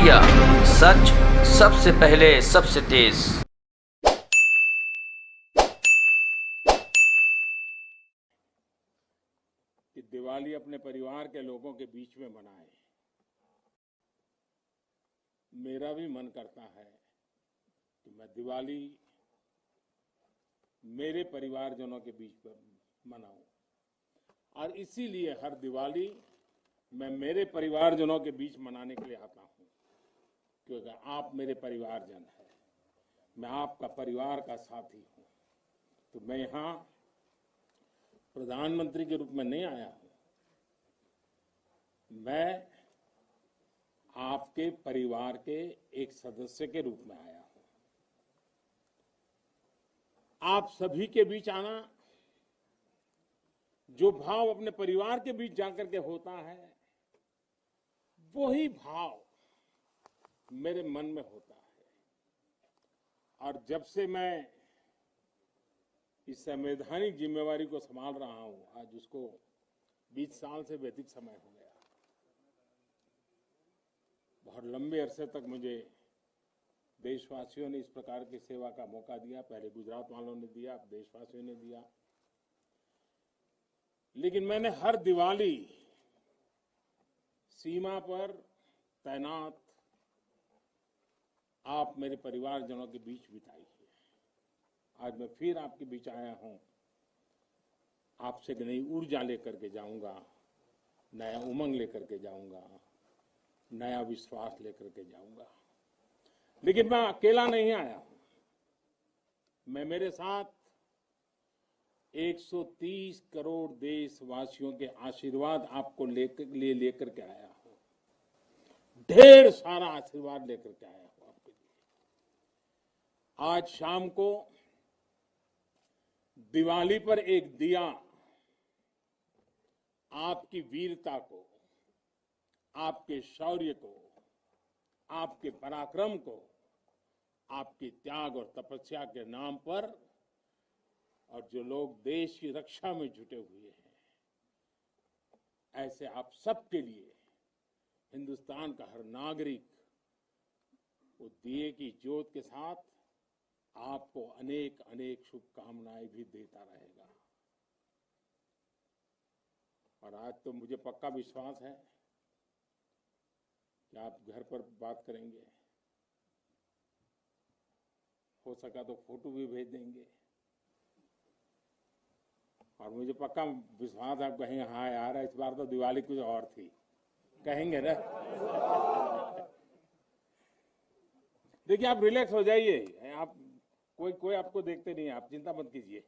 India, सच सबसे पहले सबसे तेज। कि दिवाली अपने परिवार के लोगों के बीच में मनाएं। मेरा भी मन करता है कि मैं दिवाली मेरे परिवारजनों के बीच में मनाऊं, और इसीलिए हर दिवाली मैं मेरे परिवारजनों के बीच मनाने के लिए आता हूं, क्योंकि आप मेरे परिवारजन हैं, मैं आपका परिवार का साथी हूं। तो मैं यहां प्रधानमंत्री के रूप में नहीं आया हूं, मैं आपके परिवार के एक सदस्य के रूप में आया हूं। आप सभी के बीच आना, जो भाव अपने परिवार के बीच जाकर के होता है, वही भाव मेरे मन में होता है। और जब से मैं इस संवैधानिक जिम्मेवारी को संभाल रहा हूं, आज उसको 20 साल से भी अधिक समय हो गया। बहुत लंबे अरसे तक मुझे देशवासियों ने इस प्रकार की सेवा का मौका दिया। पहले गुजरात वालों ने दिया, अब देशवासियों ने दिया। लेकिन मैंने हर दिवाली सीमा पर तैनात आप मेरे परिवारजनों के बीच बिताई है। आज मैं फिर आपके बीच आया हूं, आपसे एक नई ऊर्जा लेकर के जाऊंगा, नया उमंग लेकर के जाऊंगा, नया विश्वास लेकर के जाऊंगा। लेकिन मैं अकेला नहीं आया हूं, मैं मेरे साथ 130 करोड़ देशवासियों के आशीर्वाद आपको लेकर के आया हूं। ढेर सारा आशीर्वाद लेकर के आया हूं आपके लिए। आज शाम को दिवाली पर एक दिया आपकी वीरता को, आपके शौर्य को, आपके पराक्रम को, आपकी त्याग और तपस्या के नाम पर, और जो लोग देश की रक्षा में जुटे हुए हैं, ऐसे आप सबके लिए हिंदुस्तान का हर नागरिक वो दिए की ज्योत के साथ आपको अनेक अनेक शुभकामनाएं भी देता रहेगा। और आज तो मुझे पक्का विश्वास है कि आप घर पर बात करेंगे, हो सका तो फोटो भी भेज देंगे, और मुझे पक्का विश्वास है आप कहेंगे हाँ यार इस बार तो दिवाली कुछ और थी, कहेंगे ना। देखिए आप रिलैक्स हो जाइए, आप कोई आपको देखते नहीं है, आप चिंता मत कीजिए।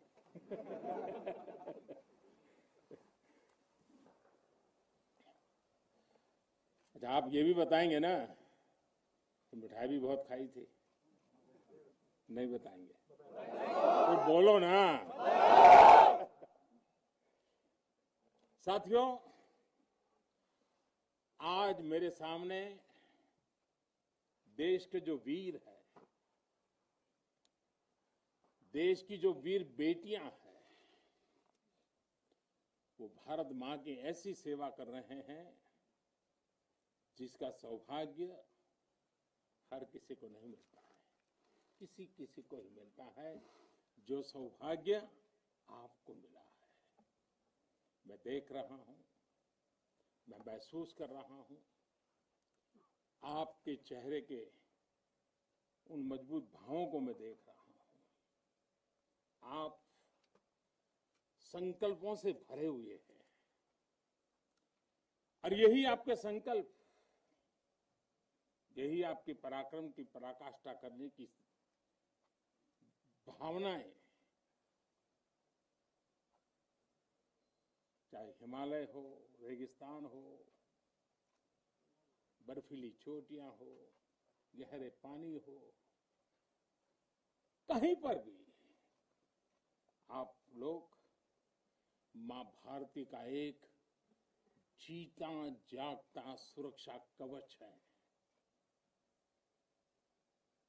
अच्छा, आप ये भी बताएंगे ना कि मिठाई भी बहुत खाई थी? नहीं बताएंगे तो बोलो ना। साथियों, आज मेरे सामने देश के जो वीर हैं, देश की जो वीर बेटियां हैं, वो भारत मां की ऐसी सेवा कर रहे हैं जिसका सौभाग्य हर किसी को नहीं मिलता है। किसी किसी को ही मिलता है जो सौभाग्य आपको मिला है। मैं देख रहा हूं, मैं महसूस कर रहा हूं, आपके चेहरे के उन मजबूत भावों को मैं देख रहा हूं। आप संकल्पों से भरे हुए हैं, और यही आपके संकल्प, यही आपके पराक्रम की पराकाष्ठा करने की भावनाएं, चाहे हिमालय हो, रेगिस्तान हो, बर्फीली चोटियां हो, गहरे पानी हो, कहीं पर भी आप लोग मां भारती का एक जीता जागता सुरक्षा कवच है।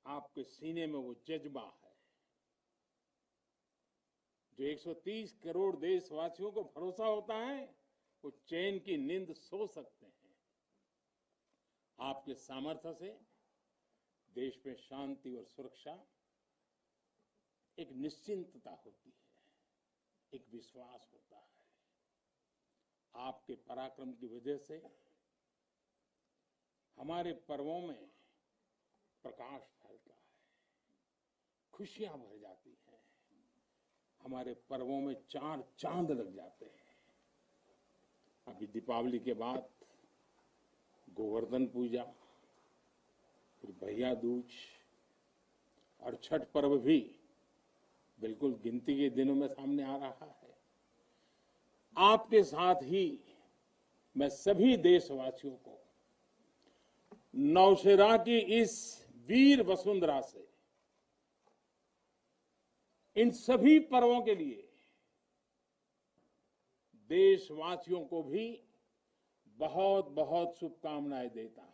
आपके सीने में वो जज्बा है जो 130 करोड़ देशवासियों को भरोसा होता है, वो चैन की नींद सो सकते हैं। आपके सामर्थ्य से देश में शांति और सुरक्षा, एक निश्चिंतता होती है, एक विश्वास होता है। आपके पराक्रम की वजह से हमारे पर्वों में प्रकाश फैलता है, खुशियां भर जाती हैं, हमारे पर्वों में चार चांद लग जाते हैं। अभी दीपावली के बाद गोवर्धन पूजा, फिर भैया दूज और छठ पर्व भी बिल्कुल गिनती के दिनों में सामने आ रहा है। आपके साथ ही मैं सभी देशवासियों को नौशेरा की इस वीर वसुंधरा से इन सभी पर्वों के लिए देशवासियों को भी बहुत बहुत शुभकामनाएं देता हूं।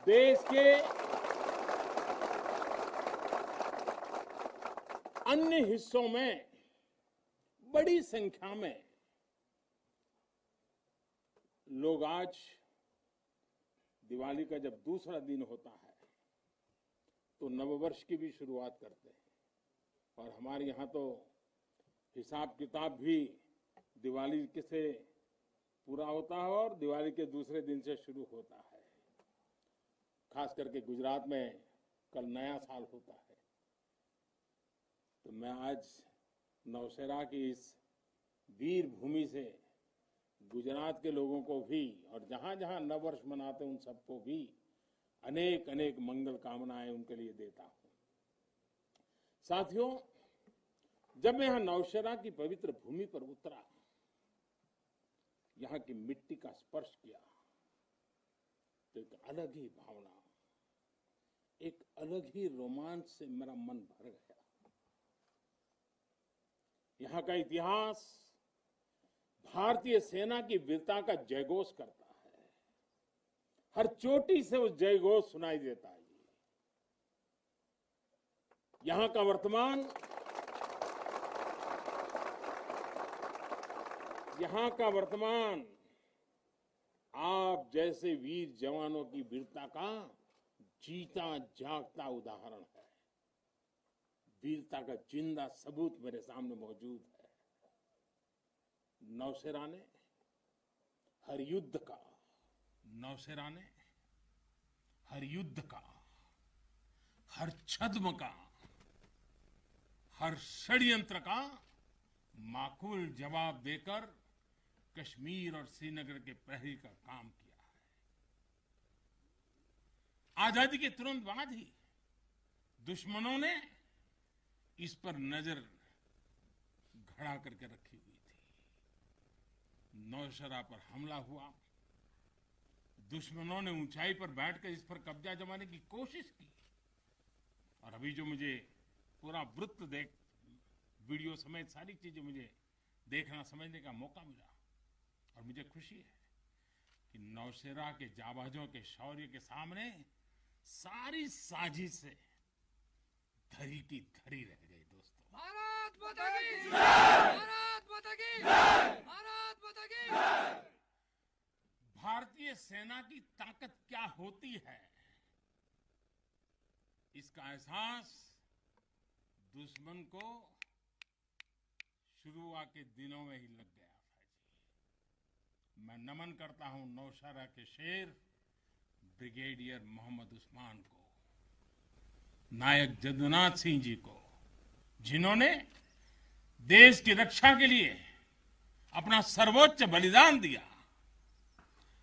देश के अन्य हिस्सों में बड़ी संख्या में लोग आज दिवाली का जब दूसरा दिन होता है तो नववर्ष की भी शुरुआत करते हैं, और हमारे यहाँ तो हिसाब किताब भी दिवाली से पूरा होता है और दिवाली के दूसरे दिन से शुरू होता है। खास करके गुजरात में कल नया साल होता है। तो मैं आज नौशेरा की इस वीर भूमि से गुजरात के लोगों को भी और जहां जहां नववर्ष मनाते हैं उन सबको भी अनेक अनेक मंगल कामनाएं उनके लिए देता हूं। साथियों, जब मैं यहां नौशेरा की पवित्र भूमि पर उतरा, यहां की मिट्टी का स्पर्श किया, तो एक अलग ही भावना, एक अलग ही रोमांच से मेरा मन भर गया। यहां का इतिहास भारतीय सेना की वीरता का जयघोष करता है। हर चोटी से उस जयघोष सुनाई देता है। यहां का वर्तमान आप जैसे वीर जवानों की वीरता का जीता जागता उदाहरण है। वीरता का जिंदा सबूत मेरे सामने मौजूद है। नौशेरा ने हर युद्ध का, हर छद्म का, हर षड्यंत्र का माकूल जवाब देकर कश्मीर और श्रीनगर के प्रहरी का काम किया है। आजादी के तुरंत बाद ही दुश्मनों ने इस पर नजर खड़ा करके रखी हुई थी। नौशेरा पर हमला हुआ, दुश्मनों ने ऊंचाई पर बैठकर इस पर कब्जा जमाने की कोशिश की, और अभी जो मुझे पूरा वृत्त वीडियो समेत सारी चीजें मुझे देखना समझने का मौका मिला, और मुझे खुशी है कि नौशेरा के जाबाजों के शौर्य के सामने सारी साजिश से धरी की धरी रह गई। दोस्तों, भारत माता की जय! भारत माता की जय! भारत माता की जय! भारतीय सेना की ताकत क्या होती है, इसका एहसास दुश्मन को शुरुआत के दिनों में ही लग गया था जी। मैं नमन करता हूं नौशेरा के शेर ब्रिगेडियर मोहम्मद उस्मान को, नायक जदुनाथ सिंह जी को, जिन्होंने देश की रक्षा के लिए अपना सर्वोच्च बलिदान दिया।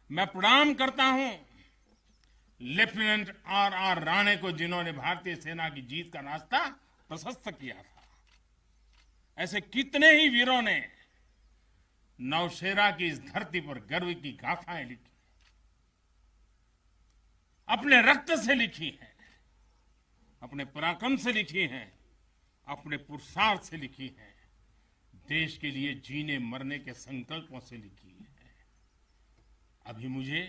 मैं प्रणाम करता हूं लेफ्टिनेंट आर राणे को, जिन्होंने भारतीय सेना की जीत का रास्ता प्रशस्त किया था। ऐसे कितने ही वीरों ने नौशेरा की इस धरती पर गर्व की गाथाएं लिखी, अपने रक्त से लिखी हैं, अपने पराक्रम से लिखी हैं, अपने पुरुषार्थ से लिखी हैं, देश के लिए जीने मरने के संकल्पों से लिखी है। अभी मुझे,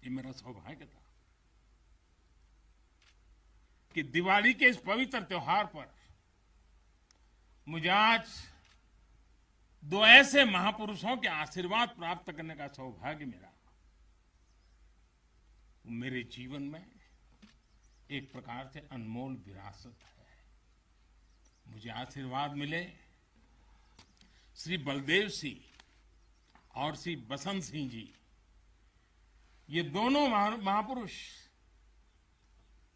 ये मेरा सौभाग्य था कि दिवाली के इस पवित्र त्योहार पर मुझे आज दो ऐसे महापुरुषों के आशीर्वाद प्राप्त करने का सौभाग्य मिला मेरे जीवन में एक प्रकार से अनमोल विरासत है। मुझे आशीर्वाद मिले श्री बलदेव सिंह और श्री बसंत सिंह जी, ये दोनों महापुरुष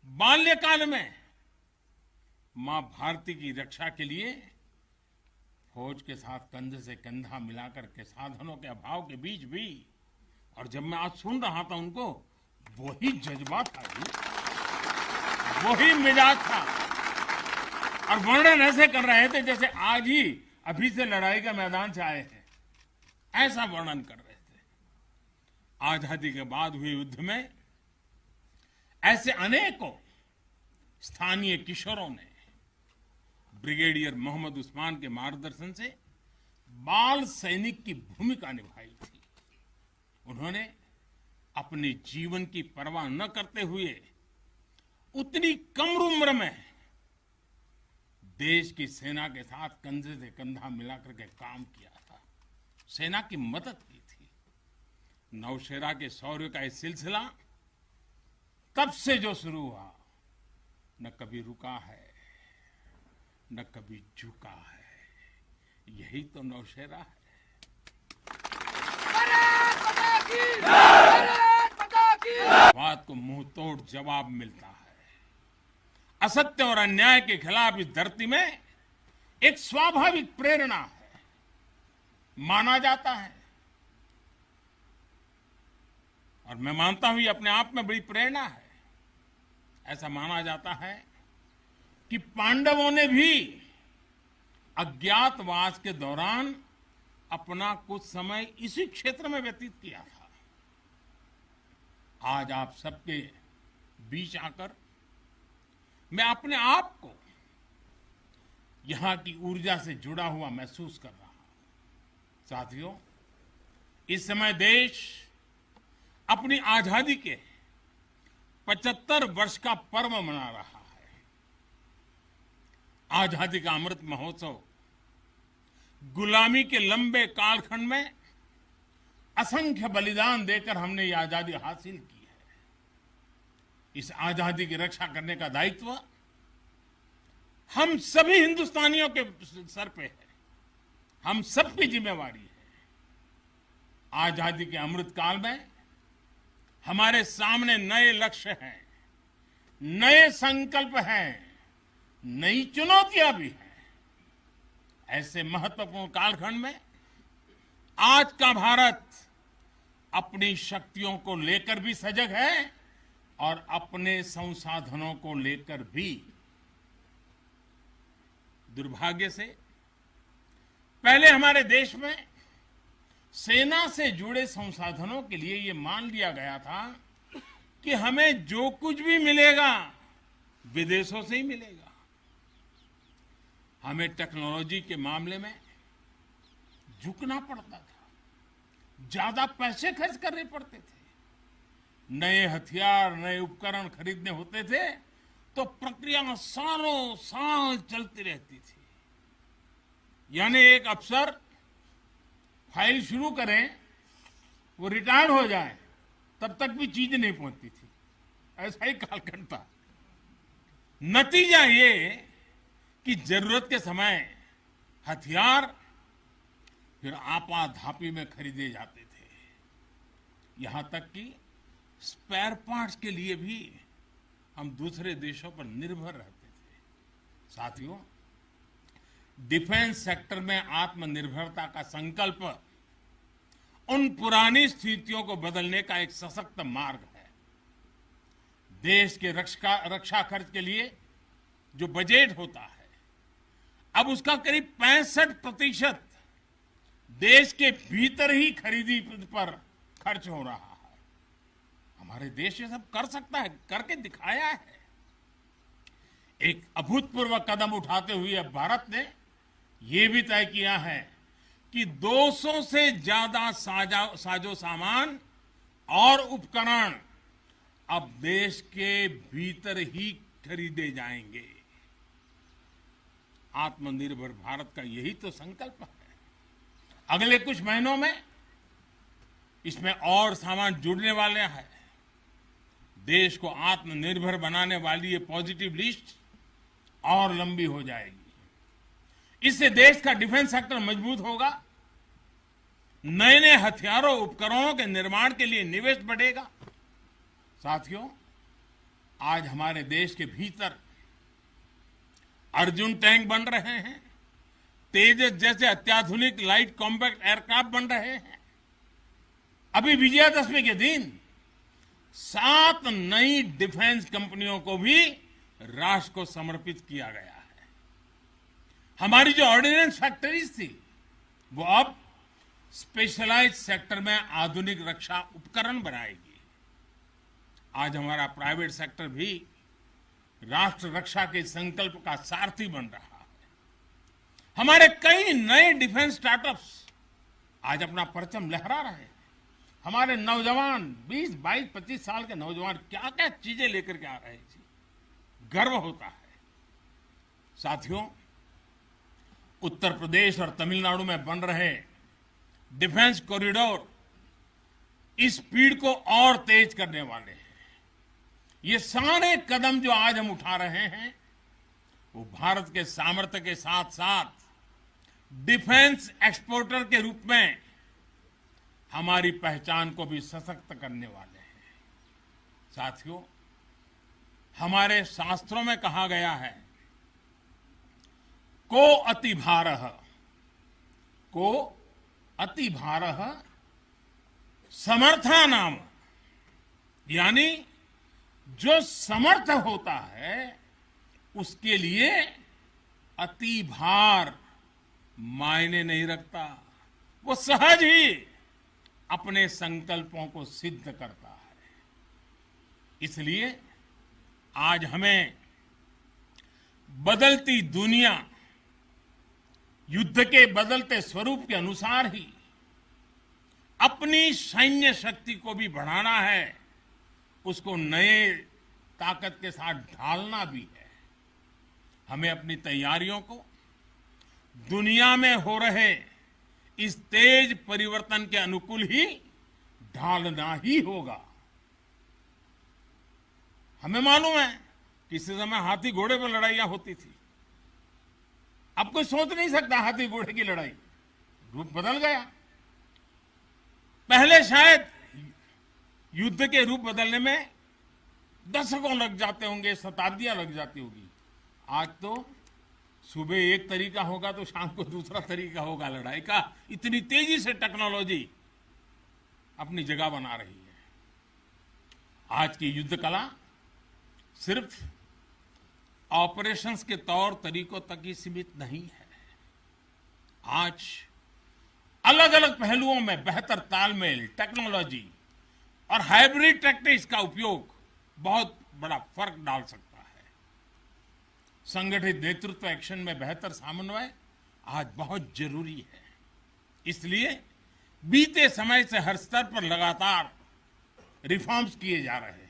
बाल्यकाल में मां भारती की रक्षा के लिए फौज के साथ कंधे से कंधा मिलाकर के साधनों के अभाव के बीच भी, और जब मैं आज सुन रहा था उनको, वही जज्बा था जी, वही मिजाज था, और वर्णन ऐसे कर रहे थे जैसे आज ही अभी से लड़ाई का मैदान से आए हैं, ऐसा वर्णन कर रहे थे। आजादी के बाद हुए युद्ध में ऐसे अनेकों स्थानीय किशोरों ने ब्रिगेडियर मोहम्मद उस्मान के मार्गदर्शन से बाल सैनिक की भूमिका निभाई थी। उन्होंने अपने जीवन की परवाह न करते हुए उतनी कम उम्र में देश की सेना के साथ कंधे से कंधा मिलाकर के काम किया था, सेना की मदद की थी। नौशेरा के शौर्य का यह सिलसिला तब से जो शुरू हुआ, न कभी रुका है न कभी झुका है। यही तो नौशेरा है। बात को मुंह तोड़ जवाब मिलता है। असत्य और अन्याय के खिलाफ इस धरती में एक स्वाभाविक प्रेरणा है, माना जाता है, और मैं मानता हूं ये अपने आप में बड़ी प्रेरणा है। ऐसा माना जाता है कि पांडवों ने भी अज्ञातवास के दौरान अपना कुछ समय इसी क्षेत्र में व्यतीत किया था। आज आप सबके बीच आकर मैं अपने आप को यहां की ऊर्जा से जुड़ा हुआ महसूस कर रहा हूं। साथियों, इस समय देश अपनी आजादी के 75 वर्ष का पर्व मना रहा है। आजादी का अमृत महोत्सव गुलामी के लंबे कालखंड में असंख्य बलिदान देकर हमने ये आजादी हासिल की है। इस आजादी की रक्षा करने का दायित्व हम सभी हिंदुस्तानियों के सर पे है, हम सबकी जिम्मेवारी है। आजादी के अमृत काल में हमारे सामने नए लक्ष्य हैं, नए संकल्प हैं, नई चुनौतियां भी हैं। ऐसे महत्वपूर्ण कालखंड में आज का भारत अपनी शक्तियों को लेकर भी सजग है और अपने संसाधनों को लेकर भी। दुर्भाग्य से पहले हमारे देश में सेना से जुड़े संसाधनों के लिए ये मान लिया गया था कि हमें जो कुछ भी मिलेगा विदेशों से ही मिलेगा। हमें टेक्नोलॉजी के मामले में झुकना पड़ता था, ज्यादा पैसे खर्च करने पड़ते थे। नए हथियार, नए उपकरण खरीदने होते थे तो प्रक्रिया सालों साल चलती रहती थी। यानी एक अफसर फाइल शुरू करें, वो रिटायर हो जाए, तब तक भी चीज नहीं पहुंचती थी। ऐसा ही कालखंड था। नतीजा ये कि जरूरत के समय हथियार फिर आपाधापी में खरीदे जाते थे। यहां तक कि स्पेयर पार्ट्स के लिए भी हम दूसरे देशों पर निर्भर रहते थे। साथियों, डिफेंस सेक्टर में आत्मनिर्भरता का संकल्प उन पुरानी स्थितियों को बदलने का एक सशक्त मार्ग है। देश के रक्षा खर्च के लिए जो बजट होता है, अब उसका करीब 65% देश के भीतर ही खरीदी पर खर्च हो रहा है। हमारे देश ये सब कर सकता है, करके दिखाया है। एक अभूतपूर्व कदम उठाते हुए अब भारत ने ये भी तय किया है कि 200 से ज्यादा साजो सामान और उपकरण अब देश के भीतर ही खरीदे जाएंगे। आत्मनिर्भर भारत का यही तो संकल्प है। अगले कुछ महीनों में इसमें और सामान जुड़ने वाले हैं। देश को आत्मनिर्भर बनाने वाली ये पॉजिटिव लिस्ट और लंबी हो जाएगी। इससे देश का डिफेंस सेक्टर मजबूत होगा, नए नए हथियारों उपकरणों के निर्माण के लिए निवेश बढ़ेगा। साथियों, आज हमारे देश के भीतर अर्जुन टैंक बन रहे हैं, तेजस जैसे अत्याधुनिक लाइट कॉम्पैक्ट एयरक्राफ्ट बन रहे हैं। अभी विजयादशमी के दिन 7 नई डिफेंस कंपनियों को भी राष्ट्र को समर्पित किया गया है। हमारी जो ऑर्डिनेंस फैक्ट्रीज थी वो अब स्पेशलाइज्ड सेक्टर में आधुनिक रक्षा उपकरण बनाएगी। आज हमारा प्राइवेट सेक्टर भी राष्ट्र रक्षा के संकल्प का सारथी बन रहा है। हमारे कई नए डिफेंस स्टार्टअप्स आज अपना परचम लहरा रहे हैं। हमारे नौजवान 20, 22, 25 साल के नौजवान क्या क्या चीजें लेकर के आ रहे हैं, गर्व होता है। साथियों, उत्तर प्रदेश और तमिलनाडु में बन रहे डिफेंस कॉरिडोर इस स्पीड को और तेज करने वाले हैं। ये सारे कदम जो आज हम उठा रहे हैं वो भारत के सामर्थ्य के साथ साथ डिफेंस एक्सपोर्टर के रूप में हमारी पहचान को भी सशक्त करने वाले हैं। साथियों, हमारे शास्त्रों में कहा गया है, को अति भारः समर्था नाम, यानी जो समर्थ होता है उसके लिए अति भार मायने नहीं रखता, वो सहज ही अपने संकल्पों को सिद्ध करता है। इसलिए आज हमें बदलती दुनिया, युद्ध के बदलते स्वरूप के अनुसार ही अपनी सैन्य शक्ति को भी बढ़ाना है, उसको नए ताकत के साथ ढालना भी है। हमें अपनी तैयारियों को दुनिया में हो रहे इस तेज परिवर्तन के अनुकूल ही ढालना ही होगा। हमें मालूम है किसी समय हाथी घोड़े पर लड़ाइयां होती थी। अब कोई सोच नहीं सकता हाथी घोड़े की लड़ाई, रूप बदल गया। पहले शायद युद्ध के रूप बदलने में दशकों लग जाते होंगे, शताब्दियां लग जाती होगी। आज तो सुबह एक तरीका होगा तो शाम को दूसरा तरीका होगा लड़ाई का। इतनी तेजी से टेक्नोलॉजी अपनी जगह बना रही है। आज की युद्ध कला सिर्फ ऑपरेशंस के तौर तरीकों तक ही सीमित नहीं है। आज अलग अलग पहलुओं में बेहतर तालमेल, टेक्नोलॉजी और हाइब्रिड टैक्टिक्स का उपयोग बहुत बड़ा फर्क डाल सकता है। संगठित नेतृत्व एक्शन में बेहतर समन्वय आज बहुत जरूरी है। इसलिए बीते समय से हर स्तर पर लगातार रिफॉर्म्स किए जा रहे हैं।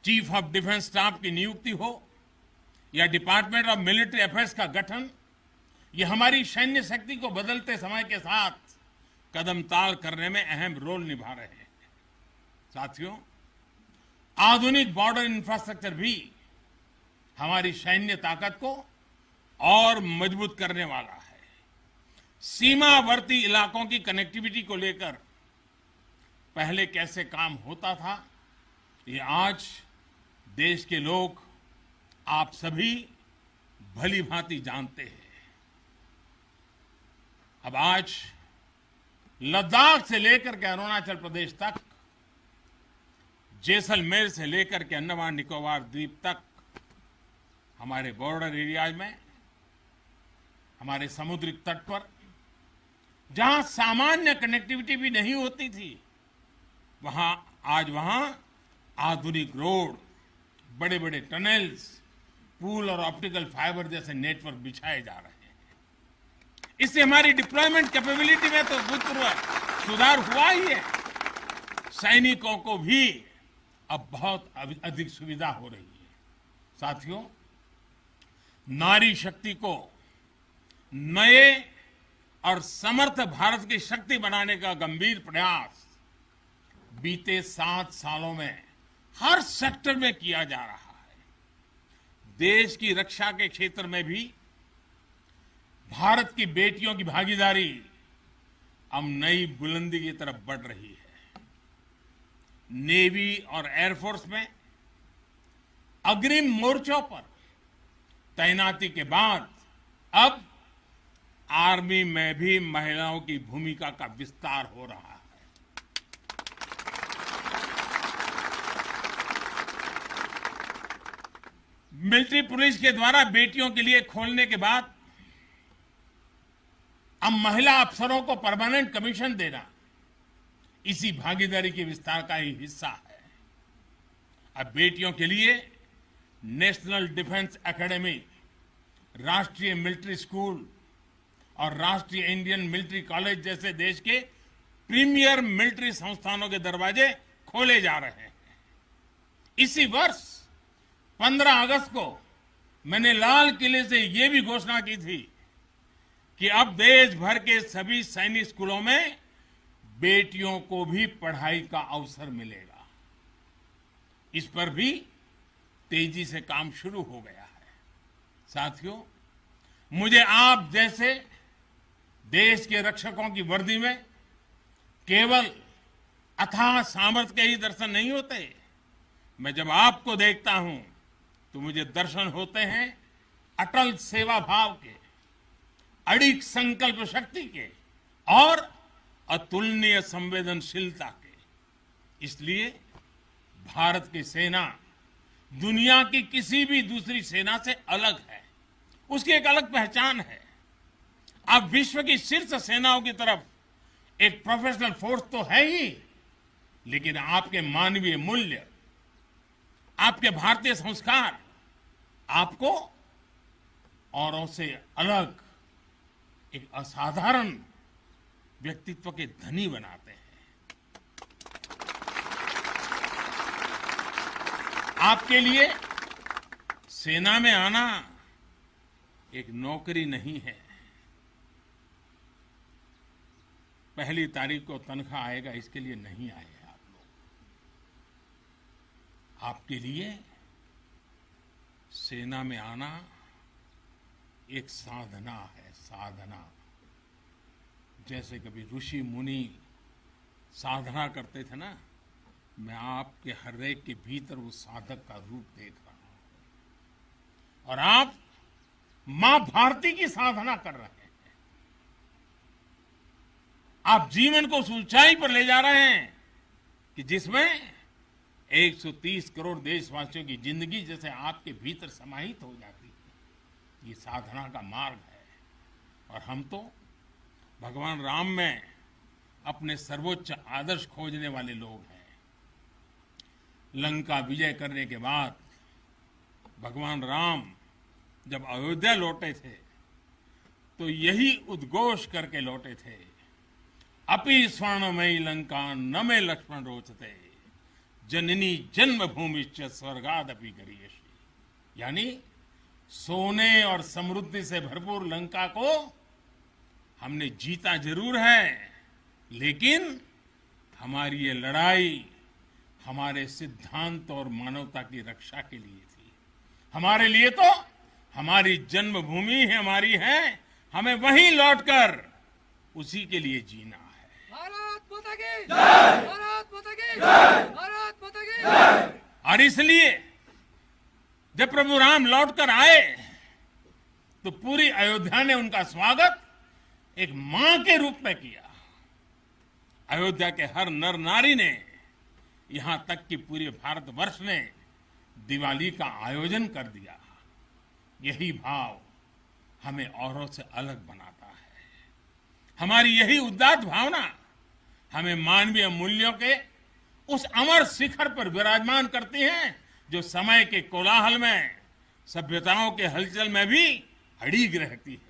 चीफ ऑफ डिफेंस स्टाफ की नियुक्ति हो या डिपार्टमेंट ऑफ मिलिट्री अफेयर्स का गठन, ये हमारी सैन्य शक्ति को बदलते समय के साथ कदम ताल करने में अहम रोल निभा रहे हैं। साथियों, आधुनिक बॉर्डर इंफ्रास्ट्रक्चर भी हमारी सैन्य ताकत को और मजबूत करने वाला है। सीमावर्ती इलाकों की कनेक्टिविटी को लेकर पहले कैसे काम होता था, ये आज देश के लोग, आप सभी भली भांति जानते हैं। अब आज लद्दाख से लेकर के अरुणाचल प्रदेश तक, जैसलमेर से लेकर के अंडमान निकोबार द्वीप तक, हमारे बॉर्डर एरियाज में, हमारे समुद्री तट पर जहां सामान्य कनेक्टिविटी भी नहीं होती थी, वहां आधुनिक रोड, बड़े बड़े टनल्स, पूल और ऑप्टिकल फाइबर जैसे नेटवर्क बिछाए जा रहे हैं। इससे हमारी डिप्लॉयमेंट कैपेबिलिटी में तो भूतपूर्व सुधार हुआ ही है। सैनिकों को भी अब बहुत अधिक सुविधा हो रही है। साथियों, नारी शक्ति को नए और समर्थ भारत की शक्ति बनाने का गंभीर प्रयास बीते 7 सालों में हर सेक्टर में किया जा रहा है। देश की रक्षा के क्षेत्र में भी भारत की बेटियों की भागीदारी अब नई बुलंदी की तरफ बढ़ रही है। नेवी और एयरफोर्स में अग्रिम मोर्चों पर तैनाती के बाद अब आर्मी में भी महिलाओं की भूमिका का विस्तार हो रहा है। मिलिट्री पुलिस के द्वारा बेटियों के लिए खोलने के बाद अब महिला अफसरों को परमानेंट कमीशन देना इसी भागीदारी के विस्तार का ही हिस्सा है। अब बेटियों के लिए नेशनल डिफेंस एकेडमी, राष्ट्रीय मिलिट्री स्कूल और राष्ट्रीय इंडियन मिलिट्री कॉलेज जैसे देश के प्रीमियर मिलिट्री संस्थानों के दरवाजे खोले जा रहे हैं। इसी वर्ष 15 अगस्त को मैंने लाल किले से यह भी घोषणा की थी कि अब देश भर के सभी सैनिक स्कूलों में बेटियों को भी पढ़ाई का अवसर मिलेगा। इस पर भी तेजी से काम शुरू हो गया है। साथियों, मुझे आप जैसे देश के रक्षकों की वर्दी में केवल अथाह सामर्थ्य के ही दर्शन नहीं होते। मैं जब आपको देखता हूं तो मुझे दर्शन होते हैं अटल सेवा भाव के, अडिग संकल्प शक्ति के और अतुलनीय संवेदनशीलता के। इसलिए भारत की सेना दुनिया की किसी भी दूसरी सेना से अलग है। उसकी एक अलग पहचान है। अब विश्व की शीर्ष सेनाओं की तरफ एक प्रोफेशनल फोर्स तो है ही, लेकिन आपके मानवीय मूल्य, आपके भारतीय संस्कार आपको औरों से अलग एक असाधारण व्यक्तित्व के धनी बनाते हैं। आपके लिए सेना में आना एक नौकरी नहीं है। पहली तारीख को तनख्वाह आएगा इसके लिए नहीं आए आप लोग। आपके लिए सेना में आना एक साधना है, साधना। जैसे कभी ऋषि मुनि साधना करते थे ना, मैं आपके हर एक के भीतर वो साधक का रूप देख रहा हूं। और आप मां भारती की साधना कर रहे हैं। आप जीवन को उस ऊंचाई पर ले जा रहे हैं कि जिसमें 130 करोड़ देशवासियों की जिंदगी जैसे आपके भीतर समाहित हो जाती है। ये साधना का मार्ग है। और हम तो भगवान राम में अपने सर्वोच्च आदर्श खोजने वाले लोग हैं। लंका विजय करने के बाद भगवान राम जब अयोध्या लौटे थे तो यही उद्घोष करके लौटे थे, अपि स्वर्णमयी लंका न मे लक्ष्मण रोचते, जननी जन्मभूमिश्च स्वर्गादपि गरीयसी। यानी सोने और समृद्धि से भरपूर लंका को हमने जीता जरूर है, लेकिन हमारी ये लड़ाई हमारे सिद्धांत और मानवता की रक्षा के लिए थी। हमारे लिए तो हमारी जन्मभूमि हमारी है, हमें वहीं लौटकर उसी के लिए जीना है। भारत माता की जय, भारत माता की जय, भारत माता की जय। और इसलिए जब प्रभु राम लौटकर आए तो पूरी अयोध्या ने उनका स्वागत एक मां के रूप में किया। अयोध्या के हर नर नारी ने, यहां तक कि पूरे भारतवर्ष ने दिवाली का आयोजन कर दिया। यही भाव हमें औरों से अलग बनाता है। हमारी यही उदात्त भावना हमें मानवीय मूल्यों के उस अमर शिखर पर विराजमान करती है जो समय के कोलाहल में, सभ्यताओं के हलचल में भी अड़िग रहती है।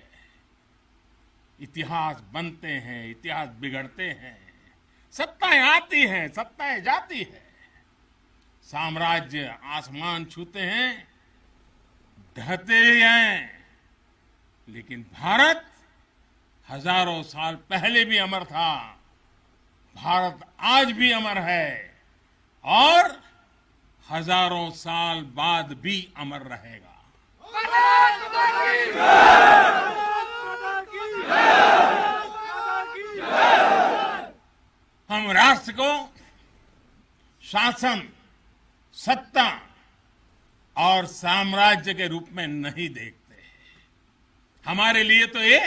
इतिहास बनते हैं, इतिहास बिगड़ते हैं, सत्ताएं आती हैं, सत्ताएं जाती है, साम्राज्य आसमान छूते हैं, ढहते हैं, लेकिन भारत हजारों साल पहले भी अमर था। भारत आज भी अमर है और हजारों साल बाद भी अमर रहेगा। भारत माता की जय! भारत माता की जय! हम राष्ट्र को शासन, सत्ता और साम्राज्य के रूप में नहीं देखते। हमारे लिए तो ये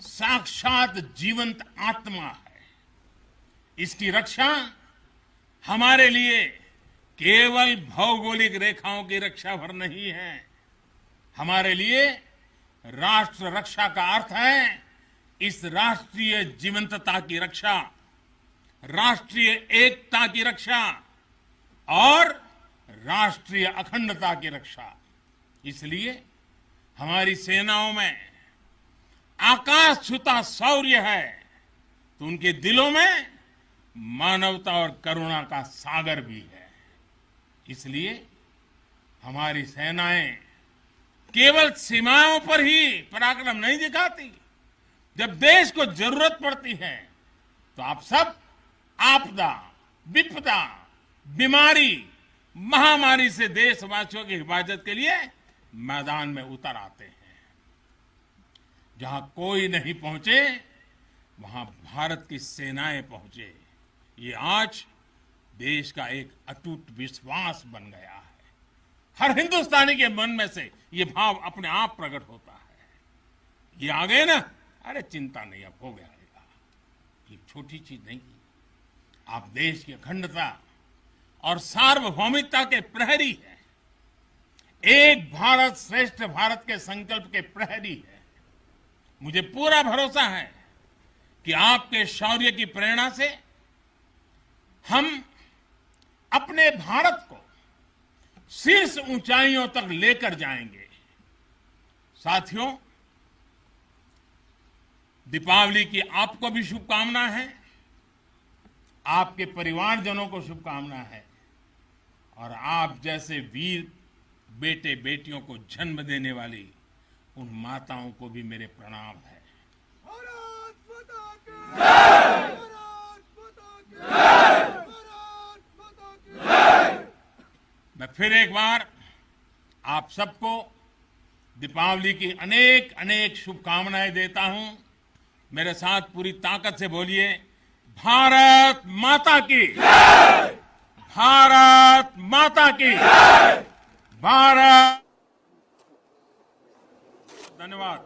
साक्षात जीवंत आत्मा है। इसकी रक्षा हमारे लिए केवल भौगोलिक रेखाओं की रक्षा भर नहीं है। हमारे लिए राष्ट्र रक्षा का अर्थ है इस राष्ट्रीय जीवंतता की रक्षा, राष्ट्रीय एकता की रक्षा और राष्ट्रीय अखंडता की रक्षा। इसलिए हमारी सेनाओं में आकाश छूता शौर्य है तो उनके दिलों में मानवता और करुणा का सागर भी है। इसलिए हमारी सेनाएं केवल सीमाओं पर ही पराक्रम नहीं दिखाती। जब देश को जरूरत पड़ती है तो आप सब आपदा, विपदा, बीमारी, महामारी से देशवासियों की हिफाजत के लिए मैदान में उतर आते हैं। जहां कोई नहीं पहुंचे वहां भारत की सेनाएं पहुंचे। ये आज देश का एक अटूट विश्वास बन गया है। हर हिंदुस्तानी के मन में से ये भाव अपने आप प्रकट होता है। ये आ गए ना, अरे चिंता नहीं, अब हो गया। ये छोटी चीज नहीं। आप देश की अखंडता और सार्वभौमिकता के प्रहरी हैं। एक भारत श्रेष्ठ भारत के संकल्प के प्रहरी है। मुझे पूरा भरोसा है कि आपके शौर्य की प्रेरणा से हम अपने भारत को शीर्ष ऊंचाइयों तक लेकर जाएंगे। साथियों, दीपावली की आपको भी शुभकामना है, आपके परिवारजनों को शुभकामना है और आप जैसे वीर बेटे बेटियों को जन्म देने वाली उन माताओं को भी मेरे प्रणाम है। भारत माता की जय! भारत माता की जय! भारत माता की जय! मैं फिर एक बार आप सबको दीपावली की अनेक अनेक शुभकामनाएं देता हूं। मेरे साथ पूरी ताकत से बोलिए, भारत माता की जय! भारत माता की जय! भारत। धन्यवाद।